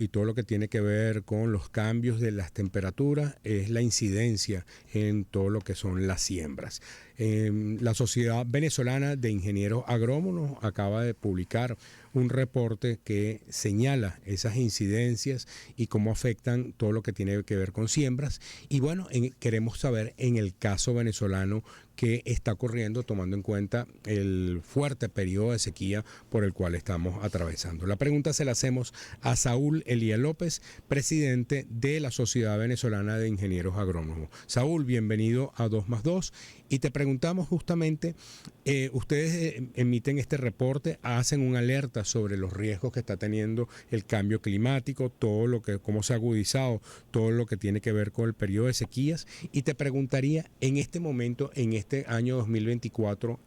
y todo lo que tiene que ver con los cambios de las temperaturas es la incidencia en todo lo que son las siembras. La Sociedad Venezolana de Ingenieros Agrónomos acaba de publicar un reporte que señala esas incidencias y cómo afectan todo lo que tiene que ver con siembras. Y bueno, queremos saber en el caso venezolano qué está ocurriendo tomando en cuenta el fuerte periodo de sequía por el cual estamos atravesando. La pregunta se la hacemos a Saúl Elías López, presidente de la Sociedad Venezolana de Ingenieros Agrónomos. Saúl, bienvenido a 2 más 2 y te preguntamos justamente, ustedes emiten este reporte, hacen una alerta sobre los riesgos que está teniendo el cambio climático, cómo se ha agudizado todo lo que tiene que ver con el periodo de sequías, y te preguntaría en este momento, en este año 2024,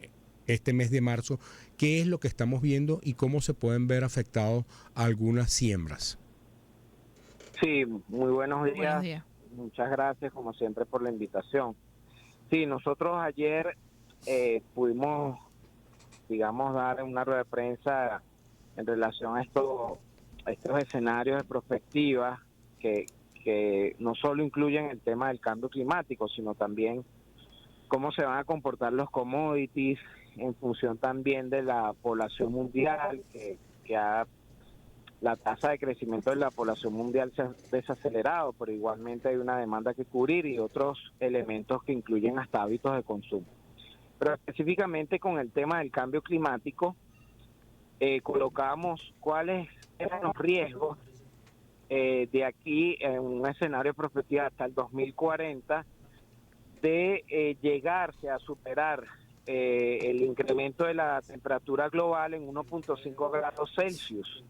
este mes de marzo, ¿qué es lo que estamos viendo y cómo se pueden ver afectados algunas siembras? Sí, muy buenos Buenos días. días. Muchas gracias, como siempre, por la invitación. Sí, nosotros ayer pudimos, digamos, dar una rueda de prensa en relación a estos escenarios de perspectiva que no solo incluyen el tema del cambio climático, sino también cómo se van a comportar los commodities en función también de la población mundial, la tasa de crecimiento de la población mundial se ha desacelerado, pero igualmente hay una demanda que cubrir y otros elementos que incluyen hasta hábitos de consumo. Pero específicamente con el tema del cambio climático, colocamos cuáles eran los riesgos de aquí en un escenario de perspectiva hasta el 2040 de llegarse a superar el incremento de la temperatura global en 1.5 grados Celsius.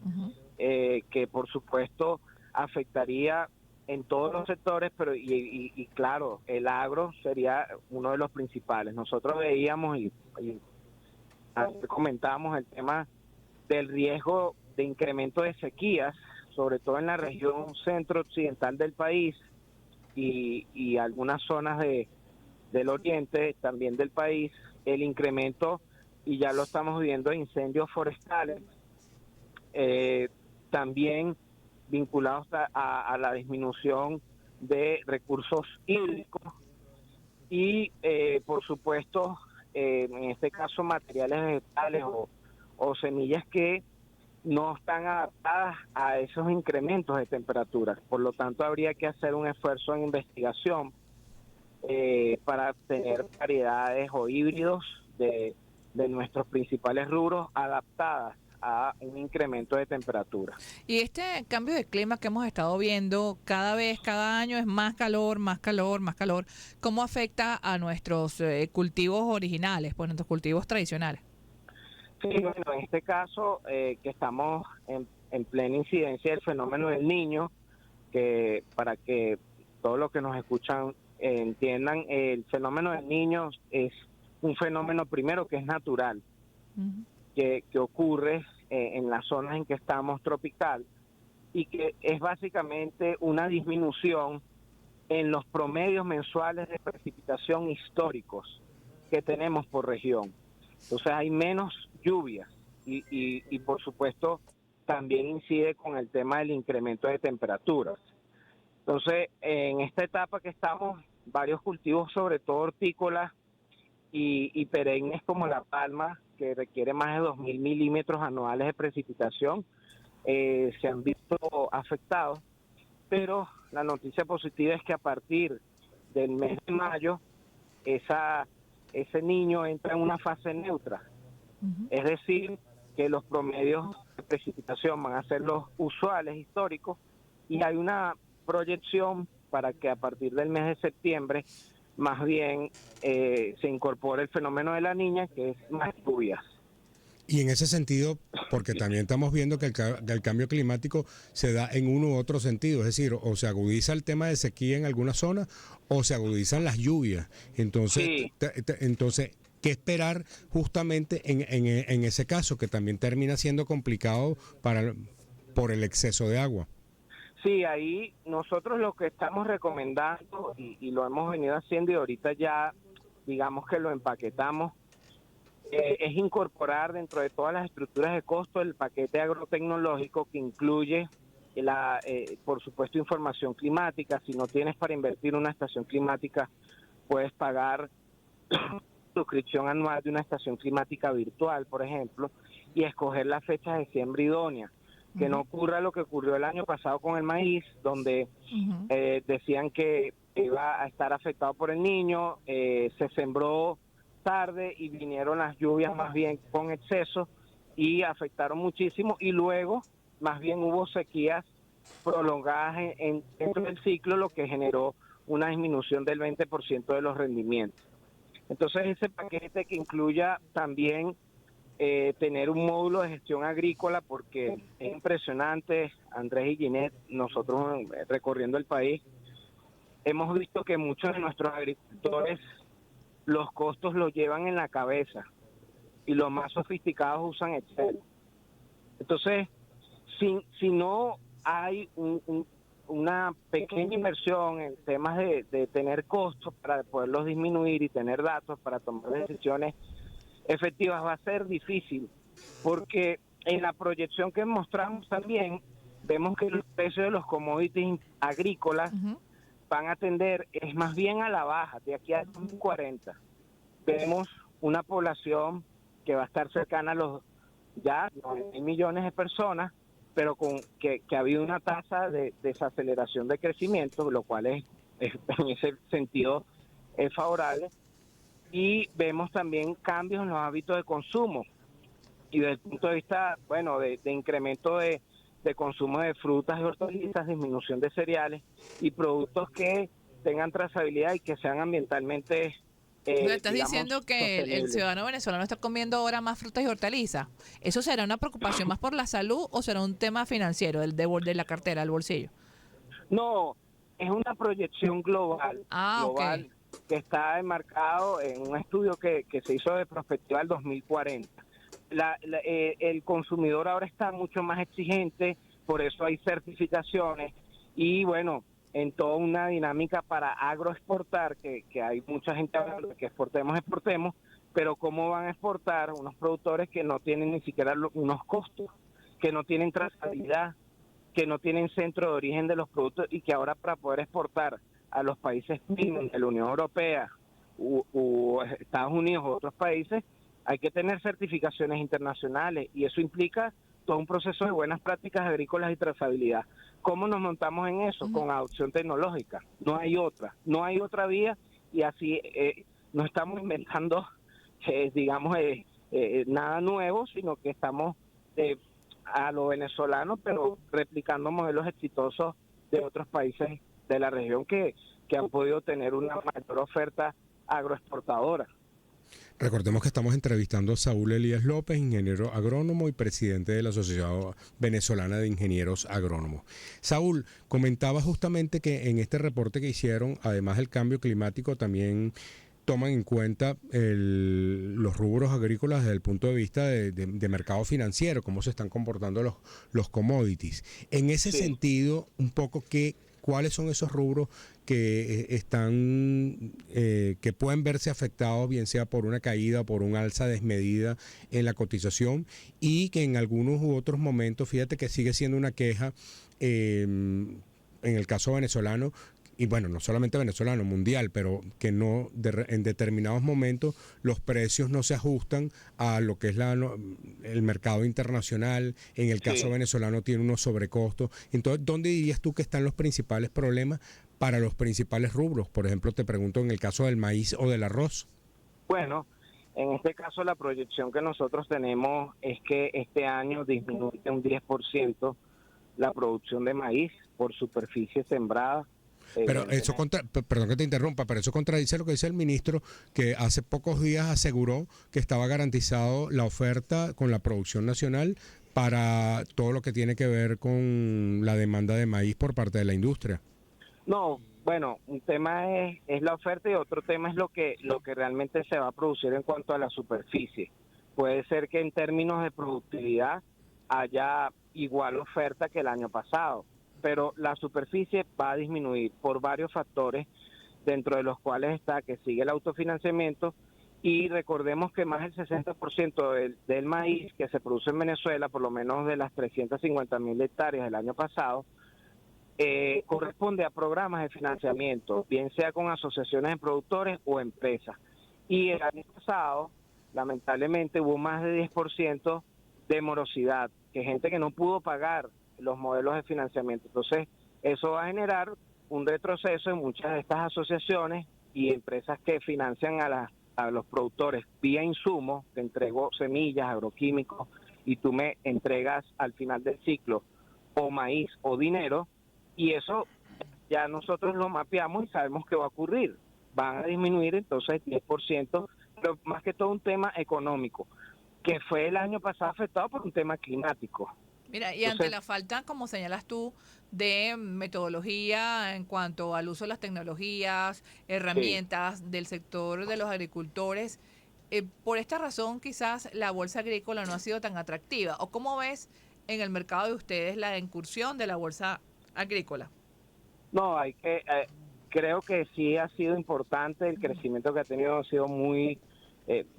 Que por supuesto afectaría en todos los sectores, pero y claro, el agro sería uno de los principales. Nosotros veíamos y comentábamos el tema del riesgo de incremento de sequías, sobre todo en la región centro-occidental del país y algunas zonas del oriente también del país, el incremento, y ya lo estamos viendo, de incendios forestales, también vinculados a la disminución de recursos hídricos y por supuesto en este caso materiales vegetales o semillas que no están adaptadas a esos incrementos de temperatura. Por lo tanto, habría que hacer un esfuerzo en investigación para tener variedades o híbridos de nuestros principales rubros adaptadas a un incremento de temperatura. Y este cambio de clima que hemos estado viendo cada año es más calor, más calor, más calor. ¿Cómo afecta a nuestros cultivos originales, pues nuestros cultivos tradicionales? Sí, bueno, en este caso que estamos en plena incidencia del fenómeno del Niño, que para que todos los que nos escuchan entiendan, el fenómeno del Niño es un fenómeno primero que es natural, que ocurre en las zonas en que estamos tropical y que es básicamente una disminución en los promedios mensuales de precipitación históricos que tenemos por región. Entonces hay menos lluvias y por supuesto también incide con el tema del incremento de temperaturas. Entonces en esta etapa que estamos, varios cultivos, sobre todo hortícolas y perennes como la palma, que requiere más de 2.000 milímetros anuales de precipitación, se han visto afectados, pero la noticia positiva es que a partir del mes de mayo ese niño entra en una fase neutra, es decir, que los promedios de precipitación van a ser los usuales históricos y hay una proyección para que a partir del mes de septiembre más bien se incorpore el fenómeno de la niña, que es más lluvias. Y en ese sentido, porque también estamos viendo que el cambio climático se da en uno u otro sentido, es decir, o se agudiza el tema de sequía en algunas zonas o se agudizan las lluvias. Entonces, Sí. entonces ¿qué esperar justamente en ese caso, que también termina siendo complicado por el exceso de agua? Sí, ahí nosotros lo que estamos recomendando y lo hemos venido haciendo y ahorita ya digamos que lo empaquetamos, es incorporar dentro de todas las estructuras de costo el paquete agrotecnológico que incluye por supuesto, información climática. Si no tienes para invertir en una estación climática, puedes pagar suscripción anual de una estación climática virtual, por ejemplo, y escoger las fechas de siembra idóneas. Que no ocurra lo que ocurrió el año pasado con el maíz, donde decían que iba a estar afectado por el Niño, se sembró tarde y vinieron las lluvias más bien con exceso y afectaron muchísimo, y luego más bien hubo sequías prolongadas dentro del ciclo, lo que generó una disminución del 20% de los rendimientos. Entonces ese paquete que incluya también tener un módulo de gestión agrícola, porque es impresionante, Andrés y Ginette, nosotros recorriendo el país, hemos visto que muchos de nuestros agricultores los costos los llevan en la cabeza y los más sofisticados usan Excel. Entonces, si no hay una pequeña inversión en temas de tener costos para poderlos disminuir y tener datos para tomar decisiones efectivas, va a ser difícil, porque en la proyección que mostramos también vemos que los precios de los commodities agrícolas van a tender, es más bien a la baja, de aquí a 2040. Vemos una población que va a estar cercana a los ya 9 millones de personas, pero con que ha habido una tasa de desaceleración de crecimiento, lo cual es en ese sentido es favorable. Y vemos también cambios en los hábitos de consumo, y desde el punto de vista, bueno, de incremento de consumo de frutas y hortalizas, disminución de cereales y productos que tengan trazabilidad y que sean ambientalmente estás diciendo que el ciudadano venezolano está comiendo ahora más frutas y hortalizas. ¿Eso será una preocupación más por la salud o será un tema financiero, de la cartera, el bolsillo? No, es una proyección global. Okay. Que está enmarcado en un estudio que se hizo de perspectiva al 2040. El consumidor ahora está mucho más exigente, por eso hay certificaciones y bueno, en toda una dinámica para agroexportar, que hay mucha gente hablando de que exportemos, pero ¿cómo van a exportar unos productores que no tienen ni siquiera unos costos, que no tienen trazabilidad, que no tienen centro de origen de los productos, y que ahora para poder exportar a los países de la Unión Europea u Estados Unidos u otros países, hay que tener certificaciones internacionales, y eso implica todo un proceso de buenas prácticas agrícolas y trazabilidad. ¿Cómo nos montamos en eso? Con adopción tecnológica. No hay otra vía, y así no estamos inventando, digamos, nada nuevo, sino que estamos a lo venezolano, pero replicando modelos exitosos de otros países de la región que han podido tener una mayor oferta agroexportadora. Recordemos que estamos entrevistando a Saúl Elías López, ingeniero agrónomo y presidente de la Asociación Venezolana de Ingenieros Agrónomos. Saúl, comentaba justamente que en este reporte que hicieron, además del cambio climático, también toman en cuenta los rubros agrícolas desde el punto de vista de mercado financiero, cómo se están comportando los commodities. En ese sentido, un poco ¿cuáles son esos rubros que que pueden verse afectados, bien sea por una caída o por un alza desmedida en la cotización, y que en algunos u otros momentos, fíjate que sigue siendo una queja en el caso venezolano, y bueno, no solamente venezolano, mundial, pero que en determinados momentos los precios no se ajustan a lo que es el mercado internacional? En el caso venezolano tiene unos sobrecostos. Entonces, ¿dónde dirías tú que están los principales problemas para los principales rubros? Por ejemplo, te pregunto en el caso del maíz o del arroz. Bueno, en este caso la proyección que nosotros tenemos es que este año disminuye un 10% la producción de maíz por superficie sembrada. Pero eso perdón que te interrumpa, pero eso contradice lo que dice el ministro, que hace pocos días aseguró que estaba garantizado la oferta con la producción nacional para todo lo que tiene que ver con la demanda de maíz por parte de la industria. No, bueno, un tema es la oferta, y otro tema es lo que realmente se va a producir en cuanto a la superficie. Puede ser que en términos de productividad haya igual oferta que el año pasado, pero la superficie va a disminuir por varios factores, dentro de los cuales está que sigue el autofinanciamiento Y recordemos que más del 60% del maíz que se produce en Venezuela, por lo menos de las 350.000 hectáreas del año pasado, corresponde a programas de financiamiento, bien sea con asociaciones de productores o empresas. Y el año pasado, lamentablemente, hubo más de 10% de morosidad, que gente que no pudo pagar los modelos de financiamiento. Entonces, eso va a generar un retroceso en muchas de estas asociaciones y empresas que financian a los productores vía insumos. Te entrego semillas, agroquímicos, y tú me entregas al final del ciclo o maíz o dinero, y eso ya nosotros lo mapeamos y sabemos que va a ocurrir. Van a disminuir entonces 10%, pero más que todo un tema económico, que fue el año pasado afectado por un tema climático. Mira, y ante la falta, como señalas tú, de metodología en cuanto al uso de las tecnologías, herramientas del sector de los agricultores, por esta razón quizás la bolsa agrícola no ha sido tan atractiva. ¿O cómo ves en el mercado de ustedes la incursión de la bolsa agrícola? No, creo que sí ha sido importante, el crecimiento que ha tenido ha sido muy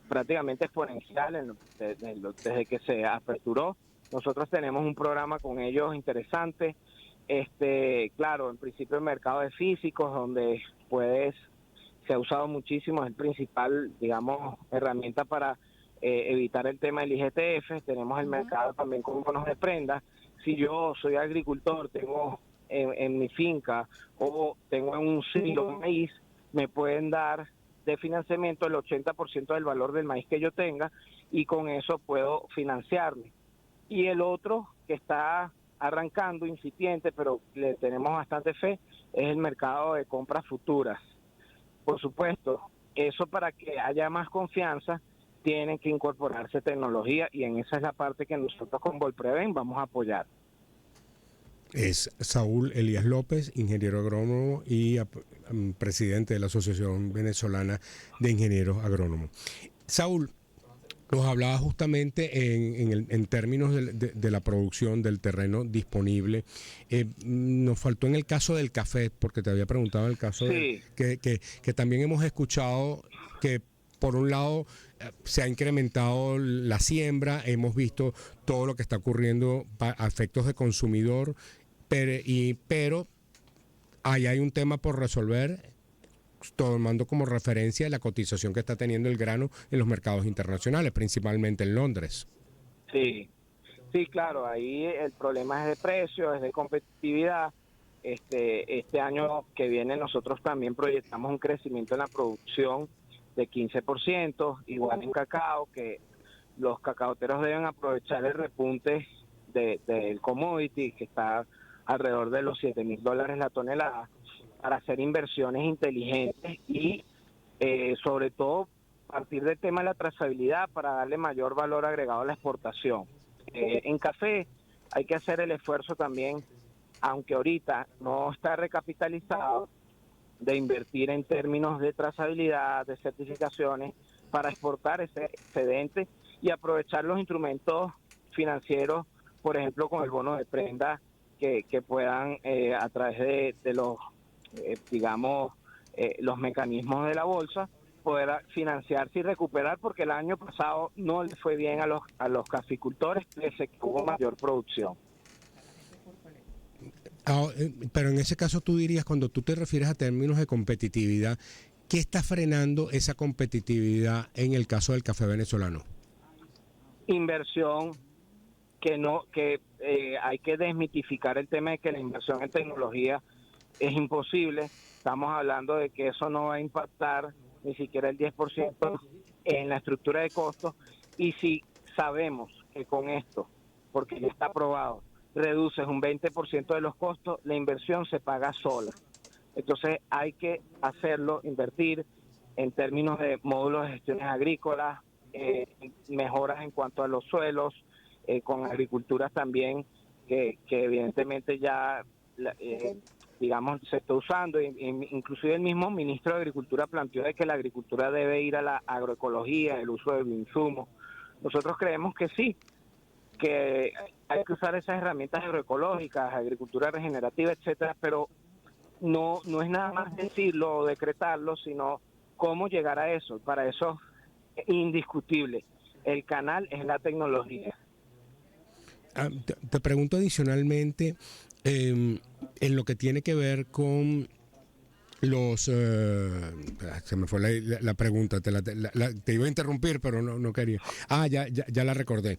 prácticamente exponencial desde que se aperturó. Nosotros tenemos un programa con ellos interesante. Claro, en principio el mercado de físicos, donde se ha usado muchísimo, es el principal, digamos, herramienta para evitar el tema del IGTF. Tenemos el mercado también con bonos de prenda. Si yo soy agricultor, tengo en mi finca o tengo en un silo de maíz, me pueden dar de financiamiento el 80% del valor del maíz que yo tenga, y con eso puedo financiarme. Y el otro que está arrancando, incipiente, pero le tenemos bastante fe, es el mercado de compras futuras. Por supuesto, eso, para que haya más confianza, tienen que incorporarse tecnología, y en esa es la parte que nosotros con Volpreven vamos a apoyar. Es Saúl Elías López, ingeniero agrónomo y presidente de la Asociación Venezolana de Ingenieros Agrónomos. Saúl, nos hablaba justamente en términos de la producción del terreno disponible. Nos faltó en el caso del café, porque te había preguntado el caso que también hemos escuchado que, por un lado, se ha incrementado la siembra, hemos visto todo lo que está ocurriendo a efectos de consumidor, pero ahí hay un tema por resolver, tomando como referencia la cotización que está teniendo el grano en los mercados internacionales, principalmente en Londres. Sí, claro, ahí el problema es de precio, es de competitividad. Este año que viene nosotros también proyectamos un crecimiento en la producción de 15%, igual en cacao, que los cacaoteros deben aprovechar el repunte del commodity, que está alrededor de los $7,000 la tonelada, para hacer inversiones inteligentes y sobre todo partir del tema de la trazabilidad para darle mayor valor agregado a la exportación. En café hay que hacer el esfuerzo también, aunque ahorita no está recapitalizado, de invertir en términos de trazabilidad, de certificaciones, para exportar ese excedente y aprovechar los instrumentos financieros, por ejemplo, con el bono de prenda, que puedan a través de los, digamos, los mecanismos de la bolsa, poder financiarse y recuperar, porque el año pasado no le fue bien a los caficultores, pese que hubo mayor producción. Pero en ese caso tú dirías, cuando tú te refieres a términos de competitividad, ¿qué está frenando esa competitividad en el caso del café venezolano? Inversión, que hay que desmitificar el tema de que la inversión en tecnología es imposible. Estamos hablando de que eso no va a impactar ni siquiera el 10% en la estructura de costos, y si sabemos que con esto, porque ya está probado, reduces un 20% de los costos, la inversión se paga sola. Entonces hay que hacerlo, invertir en términos de módulos de gestiones agrícolas, mejoras en cuanto a los suelos, con agriculturas también que evidentemente ya digamos se está usando, inclusive el mismo ministro de Agricultura planteó de que la agricultura debe ir a la agroecología, el uso de bioinsumos. Nosotros creemos que sí, que hay que usar esas herramientas agroecológicas, agricultura regenerativa, etcétera, pero no es nada más decirlo o decretarlo, sino cómo llegar a eso. Para eso indiscutible. El canal es la tecnología. Te pregunto adicionalmente, en lo que tiene que ver con los... se me fue la pregunta, te iba a interrumpir, pero no quería. Ya la recordé.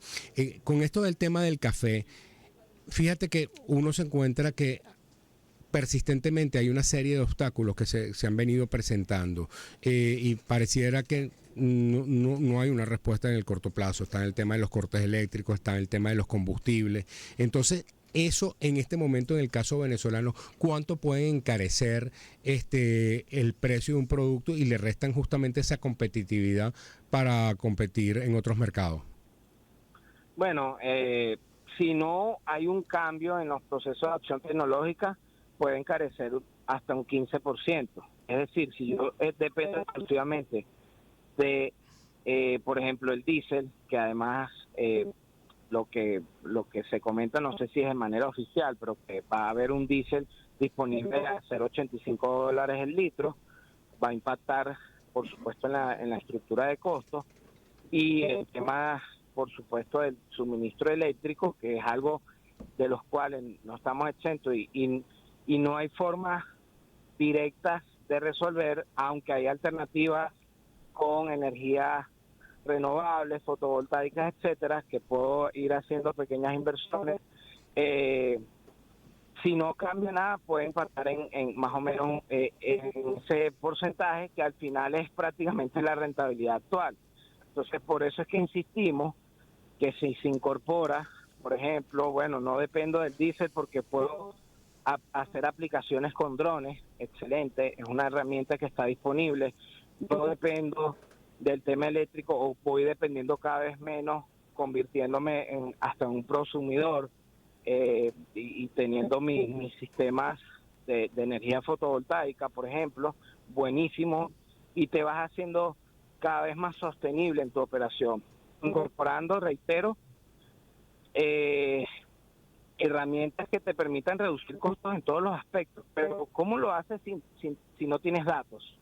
Con esto del tema del café, fíjate que uno se encuentra que persistentemente hay una serie de obstáculos que se han venido presentando y pareciera que no hay una respuesta en el corto plazo. Está en el tema de los cortes eléctricos, está en el tema de los combustibles. Entonces, eso en este momento, en el caso venezolano, ¿cuánto puede encarecer el precio de un producto y le restan justamente esa competitividad para competir en otros mercados? Bueno, si no hay un cambio en los procesos de adopción tecnológica, puede encarecer hasta un 15%. Es decir, si yo dependo exclusivamente de, por ejemplo, el diésel, que además lo que se comenta, no sé si es de manera oficial, pero que va a haber un diésel disponible a $0.85 el litro, va a impactar, por supuesto, en la estructura de costos, y el tema, por supuesto, del suministro eléctrico, que es algo de los cuales no estamos exentos y no hay formas directas de resolver, aunque hay alternativas con energías renovables, fotovoltaicas, etcétera, que puedo ir haciendo pequeñas inversiones. Si no cambia nada, puede impactar en más o menos en ese porcentaje que al final es prácticamente la rentabilidad actual. Entonces, por eso es que insistimos que si se incorpora, por ejemplo, bueno, no dependo del diésel porque puedo hacer aplicaciones con drones, excelente, es una herramienta que está disponible. No dependo del tema eléctrico o voy dependiendo cada vez menos, convirtiéndome hasta un prosumidor y teniendo mis sistemas de energía fotovoltaica, por ejemplo, buenísimo, y te vas haciendo cada vez más sostenible en tu operación, incorporando, reitero, herramientas que te permitan reducir costos en todos los aspectos. Pero ¿cómo lo haces si no tienes datos?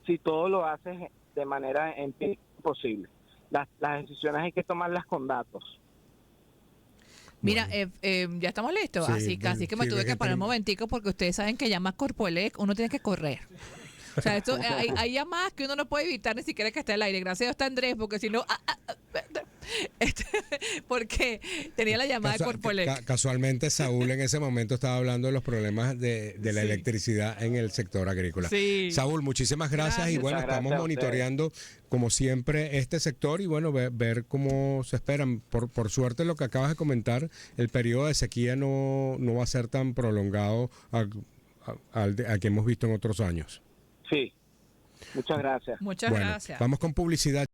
Si todo lo haces de manera empírica, imposible. Las decisiones hay que tomarlas con datos. Mira, ya estamos listos, Sí, así que me tuve que parar un momentico porque ustedes saben que llama Corpoelec, uno tiene que correr. O sea, esto, hay llamadas que uno no puede evitar ni siquiera que esté al aire. Gracias a está Andrés, porque si no... porque tenía la llamada de Corpoelec. Casualmente Saúl en ese momento estaba hablando de los problemas de la Sí. electricidad en el sector agrícola. Sí. Saúl, muchísimas gracias y bueno, Muchas estamos gracias a monitoreando como siempre este sector y bueno, ver cómo se esperan. Por suerte lo que acabas de comentar, el periodo de sequía no va a ser tan prolongado al que hemos visto en otros años. Sí, muchas gracias. Muchas Bueno, gracias. vamos con publicidad.